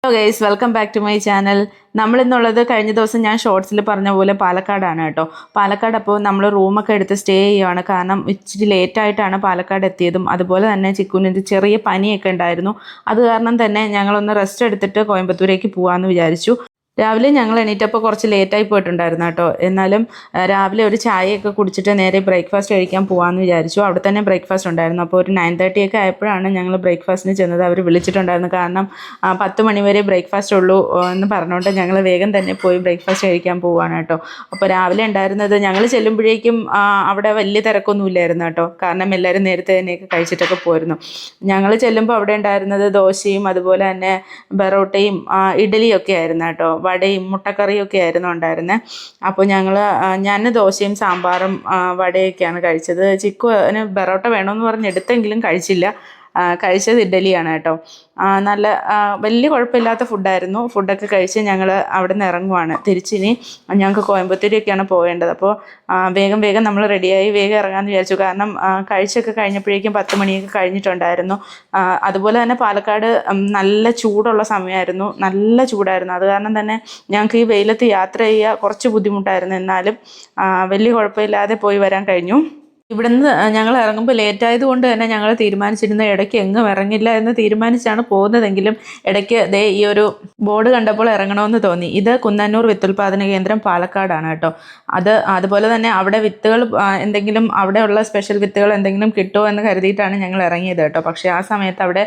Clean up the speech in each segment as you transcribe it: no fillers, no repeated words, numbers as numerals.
Hello guys, welcome back to my channel. നമ്മളിന്നുള്ളത് കഴിഞ്ഞ ദിവസം ഞാൻ ഷോർട്സിൽ പറഞ്ഞ പോലെ പാലക്കാടാണ് കേട്ടോ. പാലക്കാട് അപ്പോൾ നമ്മൾ റൂമൊക്കെ എടുത്ത് സ്റ്റേ ചെയ്യുകയാണ്. കാരണം ഇച്ചിരി ലേറ്റായിട്ടാണ് പാലക്കാട് എത്തിയതും. അതുപോലെ തന്നെ ചിക്കുവിന് ചെറിയ പനിയൊക്കെ ഉണ്ടായിരുന്നു. അത് കാരണം തന്നെ ഞങ്ങളൊന്ന് റെസ്റ്റ് എടുത്തിട്ട് കോയമ്പത്തൂരേക്ക് പോകാമെന്ന് വിചാരിച്ചു. രാവിലെ ഞങ്ങൾ എണീറ്റപ്പോൾ കുറച്ച് ലേറ്റായി പോയിട്ടുണ്ടായിരുന്നു കേട്ടോ. എന്നാലും രാവിലെ ഒരു ചായയൊക്കെ കുടിച്ചിട്ട് നേരെ ബ്രേക്ക്ഫാസ്റ്റ് കഴിക്കാൻ പോകാമെന്ന് വിചാരിച്ചു. അവിടെ തന്നെ ബ്രേക്ക്ഫാസ്റ്റ് ഉണ്ടായിരുന്നു. അപ്പോൾ ഒരു 9:30 ഒക്കെ ആയപ്പോഴാണ് ഞങ്ങൾ ബ്രേക്ക്ഫാസ്റ്റിന് ചെന്നത്. അവർ വിളിച്ചിട്ടുണ്ടായിരുന്നു. കാരണം 10 മണി വരെ ബ്രേക്ക്ഫാസ്റ്റ് ഉള്ളൂ എന്ന് പറഞ്ഞുകൊണ്ട് ഞങ്ങൾ വേഗം തന്നെ പോയി ബ്രേക്ക്ഫാസ്റ്റ് കഴിക്കാൻ പോവുകയാണ് കേട്ടോ. അപ്പോൾ രാവിലെ ഉണ്ടായിരുന്നത് ഞങ്ങൾ ചെല്ലുമ്പോഴേക്കും അവിടെ വലിയ തിരക്കൊന്നും ഇല്ലായിരുന്നു കേട്ടോ. കാരണം എല്ലാവരും നേരത്തെ തന്നെയൊക്കെ കഴിച്ചിട്ടൊക്കെ പോയിരുന്നു. ഞങ്ങൾ ചെല്ലുമ്പോൾ അവിടെ ഉണ്ടായിരുന്നത് ദോശയും അതുപോലെ തന്നെ ബറോട്ടയും ഇഡലിയൊക്കെ ആയിരുന്നു കേട്ടോ. വടയും മുട്ടക്കറിയും ഒക്കെ ആയിരുന്നു ഉണ്ടായിരുന്നത്. അപ്പോൾ ഞാൻ ദോശയും സാമ്പാറും വടയൊക്കെയാണ് കഴിച്ചത്. ചിക്കുവിന് ബറോട്ട വേണമെന്ന് പറഞ്ഞ് എടുത്തെങ്കിലും കഴിച്ചില്ല. കഴിച്ചത് ഇഡ്ഡലിയാണ് കേട്ടോ. നല്ല വലിയ കുഴപ്പമില്ലാത്ത ഫുഡായിരുന്നു. ഫുഡൊക്കെ കഴിച്ച് ഞങ്ങൾ അവിടെ നിന്ന് ഇറങ്ങുവാണ്. തിരിച്ചിനി ഞങ്ങൾക്ക് കോയമ്പത്തൂരൊക്കെയാണ് പോകേണ്ടത്. അപ്പോൾ വേഗം നമ്മൾ റെഡിയായി വേഗം ഇറങ്ങാമെന്ന് വിചാരിച്ചു. കാരണം കഴിച്ചൊക്കെ കഴിഞ്ഞപ്പോഴേക്കും 10 മണിയൊക്കെ കഴിഞ്ഞിട്ടുണ്ടായിരുന്നു. അതുപോലെ തന്നെ പാലക്കാട് നല്ല ചൂടുള്ള സമയമായിരുന്നു. നല്ല ചൂടായിരുന്നു. അത് കാരണം തന്നെ ഞങ്ങൾക്ക് ഈ വെയിലത്ത് യാത്ര ചെയ്യുക കുറച്ച് ബുദ്ധിമുട്ടായിരുന്നു. എന്നാലും വലിയ കുഴപ്പമില്ലാതെ പോയി വരാൻ കഴിഞ്ഞു. ഇവിടുന്ന് ഞങ്ങൾ ഇറങ്ങുമ്പോൾ ലേറ്റായത് കൊണ്ട് തന്നെ ഞങ്ങൾ തീരുമാനിച്ചിരുന്ന ഇടയ്ക്ക് എങ്ങും ഇറങ്ങില്ല എന്ന് തീരുമാനിച്ചാണ് പോകുന്നതെങ്കിലും ഇടയ്ക്ക് ഈ ഒരു ബോർഡ് കണ്ടപ്പോൾ ഇറങ്ങണമെന്ന് തോന്നി. ഇത് കുന്നന്നൂർ വിത്തുൽപാദന കേന്ദ്രം പാലക്കാടാണ് കേട്ടോ. അതുപോലെ തന്നെ അവിടെ വിത്തുകൾ എന്തെങ്കിലും അവിടെയുള്ള സ്പെഷ്യൽ വിത്തുകൾ എന്തെങ്കിലും കിട്ടുമോ എന്ന് കരുതിയിട്ടാണ് ഞങ്ങൾ ഇറങ്ങിയത് കേട്ടോ. പക്ഷേ ആ സമയത്ത് അവിടെ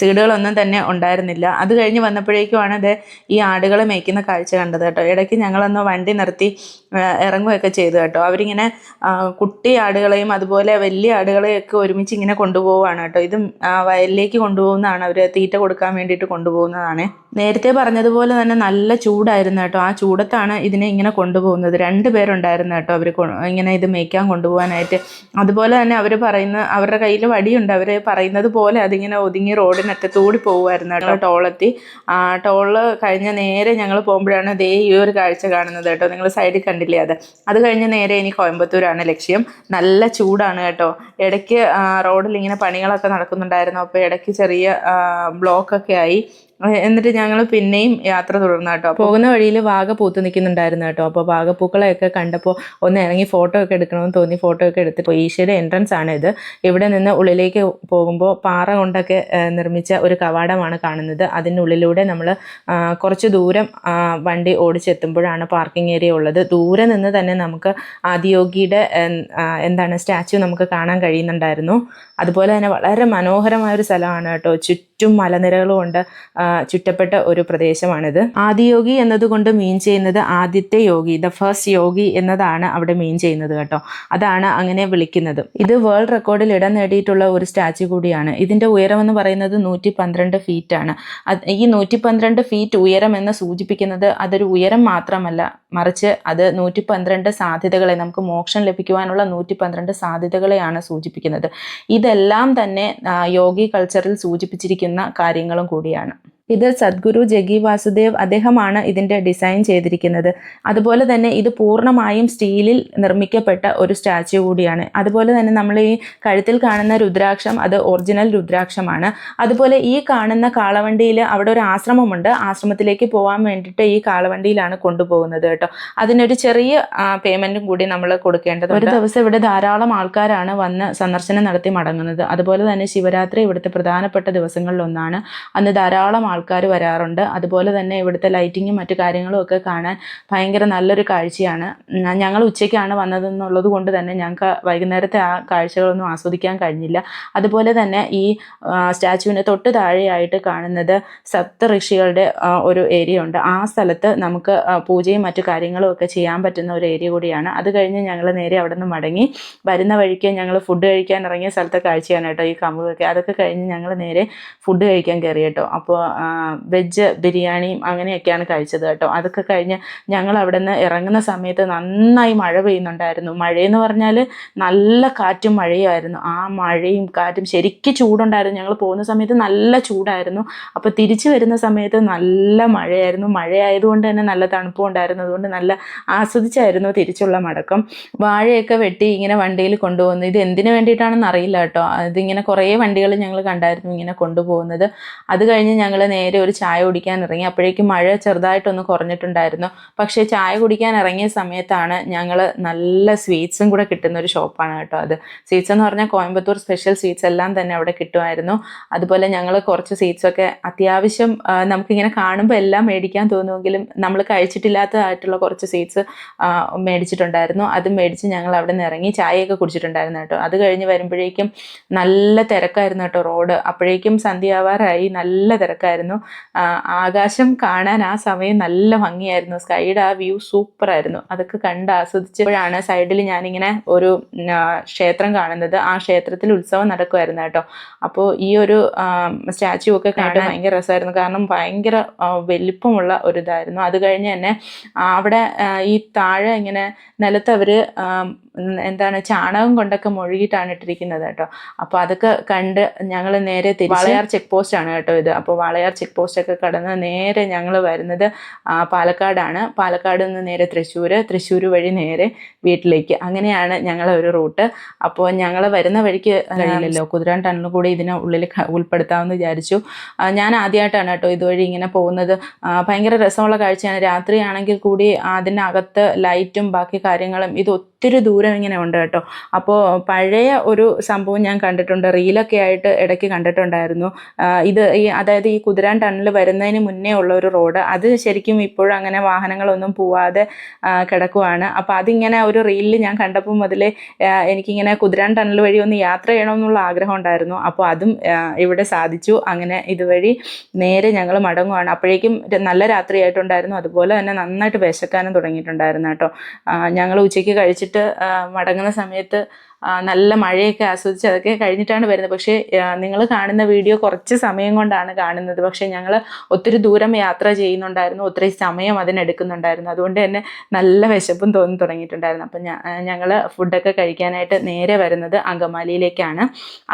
സീഡുകളൊന്നും തന്നെ ഉണ്ടായിരുന്നില്ല. അത് കഴിഞ്ഞ് വന്നപ്പോഴേക്കുമാണ് ഈ ആടുകളെ മേയ്ക്കുന്ന കാഴ്ച കണ്ടത് കേട്ടോ. ഇടയ്ക്ക് ഞങ്ങളൊന്ന് വണ്ടി നിർത്തി ഇറങ്ങുകയൊക്കെ ചെയ്തു കേട്ടോ. അവരിങ്ങനെ കുട്ടി ആടുകളെയും അതുപോലെ വലിയ ആടുകളെയൊക്കെ ഒരുമിച്ച് ഇങ്ങനെ കൊണ്ടുപോവുകയാണ് കേട്ടോ. ഇതും വയലിലേക്ക് കൊണ്ടുപോകുന്നതാണ്. അവർ തീറ്റ കൊടുക്കാൻ വേണ്ടിയിട്ട് കൊണ്ടുപോകുന്നതാണ്. നേരത്തെ പറഞ്ഞതുപോലെ തന്നെ നല്ല ചൂടായിരുന്നു കേട്ടോ. ആ ചൂടത്താണ് ഇതിനെ ഇങ്ങനെ കൊണ്ടുപോകുന്നത്. 2 പേരുണ്ടായിരുന്നു കേട്ടോ അവർ ഇങ്ങനെ ഇത് മേയ്ക്കാൻ കൊണ്ടുപോകാനായിട്ട്. അതുപോലെ തന്നെ അവരുടെ കയ്യിൽ വടിയുണ്ട്. അവർ പറയുന്നത് പോലെ അതിങ്ങനെ ഒതുങ്ങി റോഡിനറ്റത്തൂടി പോകുമായിരുന്നു കേട്ടോ. ടോളെത്തി. ടോള് കഴിഞ്ഞ് നേരെ ഞങ്ങൾ പോകുമ്പോഴാണ് ഈ ഒരു കാഴ്ച കാണുന്നത് കേട്ടോ. നിങ്ങൾ സൈഡിൽ കണ്ടില്ലേ അത് കഴിഞ്ഞ് നേരെ ഇനി കോയമ്പത്തൂരാണ് ലക്ഷ്യം. നല്ല ചൂടാണ് കേട്ടോ. ഇടയ്ക്ക് റോഡിൽ ഇങ്ങനെ പണികളൊക്കെ നടക്കുന്നുണ്ടായിരുന്നു. അപ്പോൾ ഇടയ്ക്ക് ചെറിയ ബ്ലോക്കൊക്കെ ആയി. എന്നിട്ട് ഞങ്ങൾ പിന്നെയും യാത്ര തുടർന്നു കേട്ടോ. പോകുന്ന വഴിയിൽ വാഗ പൂത്ത് നിൽക്കുന്നുണ്ടായിരുന്നു കേട്ടോ. അപ്പോൾ വാഗപ്പൂക്കളെയൊക്കെ കണ്ടപ്പോൾ ഒന്ന് ഇറങ്ങി ഫോട്ടോ ഒക്കെ എടുക്കണമെന്ന് തോന്നി. ഫോട്ടോ ഒക്കെ എടുത്തിപ്പോൾ ഈശോയുടെ എൻട്രൻസ് ആണ് ഇത്. ഇവിടെ നിന്ന് ഉള്ളിലേക്ക് പോകുമ്പോൾ പാറ കൊണ്ടൊക്കെ നിർമ്മിച്ച ഒരു കവാടമാണ് കാണുന്നത്. അതിനുള്ളിലൂടെ നമ്മൾ കുറച്ച് ദൂരം വണ്ടി ഓടിച്ചെത്തുമ്പോഴാണ് പാർക്കിംഗ് ഏരിയ ഉള്ളത്. ദൂരെ നിന്ന് തന്നെ നമുക്ക് ആദിയോഗിയുടെ സ്റ്റാച്യു നമുക്ക് കാണാൻ കഴിയുന്നുണ്ടായിരുന്നു. അതുപോലെ തന്നെ വളരെ മനോഹരമായൊരു സ്ഥലമാണ് കേട്ടോ. ചുറ്റും മലനിരകളും കൊണ്ട് ചുറ്റപ്പെട്ട ഒരു പ്രദേശമാണിത്. ആദിയോഗി എന്നതുകൊണ്ട് മീൻ ചെയ്യുന്നത് ആദ്യത്തെ യോഗി, ദ ഫസ്റ്റ് യോഗി എന്നതാണ് അവിടെ മീൻ ചെയ്യുന്നത് കേട്ടോ. അതാണ് അങ്ങനെ വിളിക്കുന്നത്. ഇത് വേൾഡ് റെക്കോർഡിൽ ഇടം നേടിയിട്ടുള്ള ഒരു സ്റ്റാച്യു കൂടിയാണ്. ഇതിൻ്റെ ഉയരം എന്ന് പറയുന്നത് 112 ഫീറ്റ് ആണ്. ഈ 112 ഫീറ്റ് ഉയരം എന്ന് സൂചിപ്പിക്കുന്നത് അതൊരു ഉയരം മാത്രമല്ല, മറിച്ച് അത് 112 സാധ്യതകളെ, നമുക്ക് മോക്ഷം ലഭിക്കുവാനുള്ള 112 സാധ്യതകളെയാണ് സൂചിപ്പിക്കുന്നത്. ഇതെല്ലാം തന്നെ യോഗി കൾച്ചറിൽ സൂചിപ്പിച്ചിരിക്കുന്ന കാര്യങ്ങളും കൂടിയാണ്. ഇത് സദ്ഗുരു ജഗി വാസുദേവ് അദ്ദേഹമാണ് ഇതിൻ്റെ ഡിസൈൻ ചെയ്തിരിക്കുന്നത്. അതുപോലെ തന്നെ ഇത് പൂർണ്ണമായും സ്റ്റീലിൽ നിർമ്മിക്കപ്പെട്ട ഒരു സ്റ്റാച്യു കൂടിയാണ്. അതുപോലെ തന്നെ നമ്മൾ ഈ കഴുത്തിൽ കാണുന്ന രുദ്രാക്ഷം അത് ഒറിജിനൽ രുദ്രാക്ഷമാണ്. അതുപോലെ ഈ കാണുന്ന കാളവണ്ടിയിൽ അവിടെ ഒരു ആശ്രമമുണ്ട്. ആശ്രമത്തിലേക്ക് പോകാൻ വേണ്ടിയിട്ട് ഈ കാളവണ്ടിയിലാണ് കൊണ്ടുപോകുന്നത് കേട്ടോ. അതിനൊരു ചെറിയ പേയ്മെൻറ്റും കൂടി നമ്മൾ കൊടുക്കേണ്ടത്. ഒരു ദിവസം ഇവിടെ ധാരാളം ആൾക്കാരാണ് വന്ന് സന്ദർശനം നടത്തി മടങ്ങുന്നത്. അതുപോലെ തന്നെ ശിവരാത്രി ഇവിടുത്തെ പ്രധാനപ്പെട്ട ദിവസങ്ങളിലൊന്നാണ്. അന്ന് ധാരാളം ആൾക്കാർ വരാറുണ്ട്. അതുപോലെ തന്നെ ഇവിടുത്തെ ലൈറ്റിങ്ങും മറ്റു കാര്യങ്ങളും ഒക്കെ കാണാൻ ഭയങ്കര നല്ലൊരു കാഴ്ചയാണ്. ഞങ്ങൾ ഉച്ചയ്ക്കാണ് വന്നതെന്നുള്ളത് കൊണ്ട് തന്നെ ഞങ്ങൾക്ക് വൈകുന്നേരത്തെ ആ കാഴ്ചകളൊന്നും ആസ്വദിക്കാൻ കഴിഞ്ഞില്ല. അതുപോലെ തന്നെ ഈ സ്റ്റാച്യുവിന് തൊട്ട് താഴെയായിട്ട് കാണുന്നത് സപ്ത ഋഷികളുടെ ഒരു ഏരിയ ഉണ്ട്. ആ സ്ഥലത്ത് നമുക്ക് പൂജയും മറ്റു കാര്യങ്ങളും ഒക്കെ ചെയ്യാൻ പറ്റുന്ന ഒരു ഏരിയ കൂടിയാണ്. അത് കഴിഞ്ഞ് ഞങ്ങൾ നേരെ അവിടെ നിന്ന് മടങ്ങി വരുന്ന വഴിക്ക് ഞങ്ങൾ ഫുഡ് കഴിക്കാൻ ഇറങ്ങിയ സ്ഥലത്തെ കാഴ്ചയാണ് കേട്ടോ ഈ കമുകൊക്കെ. അതൊക്കെ കഴിഞ്ഞ് ഞങ്ങൾ നേരെ ഫുഡ് കഴിക്കാൻ കയറി കേട്ടോ. അപ്പോൾ വെജ് ബിരിയാണിയും അങ്ങനെയൊക്കെയാണ് കഴിച്ചത് കേട്ടോ. അതൊക്കെ കഴിഞ്ഞ് ഞങ്ങൾ അവിടെ നിന്ന് ഇറങ്ങുന്ന സമയത്ത് നന്നായി മഴ പെയ്യുന്നുണ്ടായിരുന്നു. മഴയെന്ന് പറഞ്ഞാൽ നല്ല കാറ്റും മഴയുമായിരുന്നു. ആ മഴയും കാറ്റും ശരിക്കും ചൂടുണ്ടായിരുന്നു. ഞങ്ങൾ പോകുന്ന സമയത്ത് നല്ല ചൂടായിരുന്നു. അപ്പോൾ തിരിച്ചു വരുന്ന സമയത്ത് നല്ല മഴയായിരുന്നു. മഴയായതുകൊണ്ട് തന്നെ നല്ല തണുപ്പും ഉണ്ടായിരുന്നു. അതുകൊണ്ട് നല്ല ആസ്വദിച്ചായിരുന്നു തിരിച്ചുള്ള മടക്കം. വാഴയൊക്കെ വെട്ടി ഇങ്ങനെ വണ്ടിയിൽ കൊണ്ടുപോകുന്നു. ഇത് എന്തിനു വേണ്ടിയിട്ടാണെന്ന് അറിയില്ല കേട്ടോ. ഇതിങ്ങനെ കുറേ വണ്ടികൾ ഞങ്ങൾ കണ്ടായിരുന്നു ഇങ്ങനെ കൊണ്ടുപോകുന്നത്. അത് കഴിഞ്ഞ് ഞങ്ങൾ നേരെ ഒരു ചായ കുടിക്കാൻ ഇറങ്ങി. അപ്പോഴേക്കും മഴ ചെറുതായിട്ടൊന്ന് കുറഞ്ഞിട്ടുണ്ടായിരുന്നു. പക്ഷേ ചായ കുടിക്കാൻ ഇറങ്ങിയ സമയത്താണ് ഞങ്ങൾ നല്ല സ്വീറ്റ്സും കൂടെ കിട്ടുന്ന ഒരു ഷോപ്പാണ് കേട്ടോ അത്. സ്വീറ്റ്സ് എന്ന് പറഞ്ഞാൽ കോയമ്പത്തൂർ സ്പെഷ്യൽ സ്വീറ്റ്സ് എല്ലാം തന്നെ അവിടെ കിട്ടുമായിരുന്നു. അതുപോലെ ഞങ്ങൾ കുറച്ച് സ്വീറ്റ്സൊക്കെ അത്യാവശ്യം നമുക്കിങ്ങനെ കാണുമ്പോൾ എല്ലാം മേടിക്കാൻ തോന്നുമെങ്കിലും നമ്മൾ കഴിച്ചിട്ടില്ലാത്തതായിട്ടുള്ള കുറച്ച് സ്വീറ്റ്സ് മേടിച്ചിട്ടുണ്ടായിരുന്നു. അതും മേടിച്ച് ഞങ്ങൾ അവിടെ നിന്ന് ഇറങ്ങി ചായയൊക്കെ കുടിച്ചിട്ടുണ്ടായിരുന്നു കേട്ടോ. അത് കഴിഞ്ഞ് വരുമ്പോഴേക്കും നല്ല തിരക്കായിരുന്നു കേട്ടോ റോഡ്. അപ്പോഴേക്കും സന്ധ്യയാവാറായി, നല്ല തിരക്കായിരുന്നു. ആകാശം കാണാൻ ആ സമയം നല്ല ഭംഗിയായിരുന്നു. സ്കൈയുടെ ആ വ്യൂ സൂപ്പറായിരുന്നു. അതൊക്കെ കണ്ട് ആസ്വദിച്ചപ്പോഴാണ് സൈഡിൽ ഞാനിങ്ങനെ ഒരു ക്ഷേത്രം കാണുന്നത്. ആ ക്ഷേത്രത്തിൽ ഉത്സവം നടക്കുമായിരുന്നു കേട്ടോ. അപ്പോൾ ഈ ഒരു സ്റ്റാച്യു ഒക്കെ കാണാൻ ഭയങ്കര രസമായിരുന്നു. കാരണം ഭയങ്കര വലിപ്പമുള്ള ഒരു ഇതായിരുന്നു. അത് കഴിഞ്ഞ് തന്നെ അവിടെ ഈ താഴെ ഇങ്ങനെ നിലത്ത് അവർ എന്താണ് ചാണകം കൊണ്ടൊക്കെ മൊഴുകിയിട്ടാണ് ഇട്ടിരിക്കുന്നത് കേട്ടോ. അപ്പോൾ അതൊക്കെ കണ്ട് ഞങ്ങൾ നേരെ വാളയാർ ചെക്ക് പോസ്റ്റ് ആണ് കേട്ടോ ഇത്. അപ്പോൾ വാളയാർ ചെക്ക് പോസ്റ്റ് ഒക്കെ കടന്ന് നേരെ ഞങ്ങൾ വരുന്നത് പാലക്കാടാണ്. പാലക്കാട് നിന്ന് നേരെ തൃശ്ശൂർ വഴി നേരെ വീട്ടിലേക്ക്. അങ്ങനെയാണ് ഞങ്ങളെ ഒരു റൂട്ട്. അപ്പോൾ ഞങ്ങൾ വരുന്ന വഴിക്ക് കഴിയില്ലല്ലോ, കുതിരാൻ ടണലും കൂടി ഇതിനെ ഉള്ളിൽ ഉൾപ്പെടുത്താമെന്ന് വിചാരിച്ചു. ഞാൻ ആദ്യമായിട്ടാണ് കേട്ടോ ഇതുവഴി ഇങ്ങനെ പോകുന്നത്. ഭയങ്കര രസമുള്ള കാഴ്ചയാണ്. രാത്രിയാണെങ്കിൽ കൂടി അതിനകത്ത് ലൈറ്റും ബാക്കി കാര്യങ്ങളും ഇത് ഒത്തിരി ദൂരം ഇങ്ങനെ ഉണ്ട് കേട്ടോ. അപ്പോൾ പഴയ ഒരു സംഭവം ഞാൻ കണ്ടിട്ടുണ്ട്, റീലൊക്കെ ആയിട്ട് ഇടയ്ക്ക് കണ്ടിട്ടുണ്ടായിരുന്നു. ഇത് അതായത് ഈ കുതിരാൻ ടണൽ വരുന്നതിന് മുന്നേ ഉള്ള ഒരു റോഡ്, അത് ശരിക്കും ഇപ്പോഴും അങ്ങനെ വാഹനങ്ങളൊന്നും പോവാതെ കിടക്കുവാണ്. അപ്പോൾ അതിങ്ങനെ ഒരു റീലിൽ ഞാൻ കണ്ടപ്പോൾ മുതലേ എനിക്കിങ്ങനെ കുതിരാൻ ടണൽ വഴി ഒന്ന് യാത്ര ചെയ്യണമെന്നുള്ള ആഗ്രഹം ഉണ്ടായിരുന്നു. അപ്പോൾ അതും ഇവിടെ സാധിച്ചു. അങ്ങനെ ഇതുവഴി നേരെ ഞങ്ങൾ മടങ്ങുവാണ്. അപ്പോഴേക്കും നല്ല രാത്രിയായിട്ടുണ്ടായിരുന്നു. അതുപോലെ തന്നെ നന്നായിട്ട് വിശക്കാനും തുടങ്ങിയിട്ടുണ്ടായിരുന്നു കേട്ടോ. ഞങ്ങൾ ഉച്ചയ്ക്ക് കഴിച്ചിട്ട് മടങ്ങുന്ന സമയത്ത് നല്ല മഴയൊക്കെ ആസ്വദിച്ച് അതൊക്കെ കഴിഞ്ഞിട്ടാണ് വരുന്നത്. പക്ഷേ നിങ്ങൾ കാണുന്ന വീഡിയോ കുറച്ച് സമയം കൊണ്ടാണ് കാണുന്നത്. പക്ഷേ ഞങ്ങൾ ഒത്തിരി ദൂരം യാത്ര ചെയ്യുന്നുണ്ടായിരുന്നു, ഒത്തിരി സമയം അതിനെടുക്കുന്നുണ്ടായിരുന്നു. അതുകൊണ്ട് തന്നെ നല്ല വിശപ്പും തോന്നി തുടങ്ങിയിട്ടുണ്ടായിരുന്നു. അപ്പം ഞങ്ങൾ ഫുഡൊക്കെ കഴിക്കാനായിട്ട് നേരെ വരുന്നത് അങ്കമാലിയിലേക്കാണ്.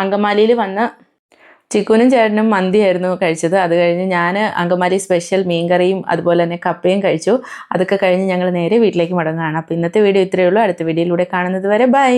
അങ്കമാലിയിൽ വന്ന് ചിക്കുനും ചേട്ടനും മന്തിയായിരുന്നു കഴിച്ചത്. അത് കഴിഞ്ഞ് ഞാൻ അങ്കമാലി സ്പെഷ്യൽ മീൻകറിയും അതുപോലെ തന്നെ കപ്പയും കഴിച്ചു. അതൊക്കെ കഴിഞ്ഞ് ഞങ്ങൾ നേരെ വീട്ടിലേക്ക് മടങ്ങുകയാണ്. അപ്പോൾ ഇന്നത്തെ വീഡിയോ ഇത്രയേ ഉള്ളൂ. അടുത്ത വീഡിയോയിലൂടെ കാണുന്നത് വരെ ബൈ.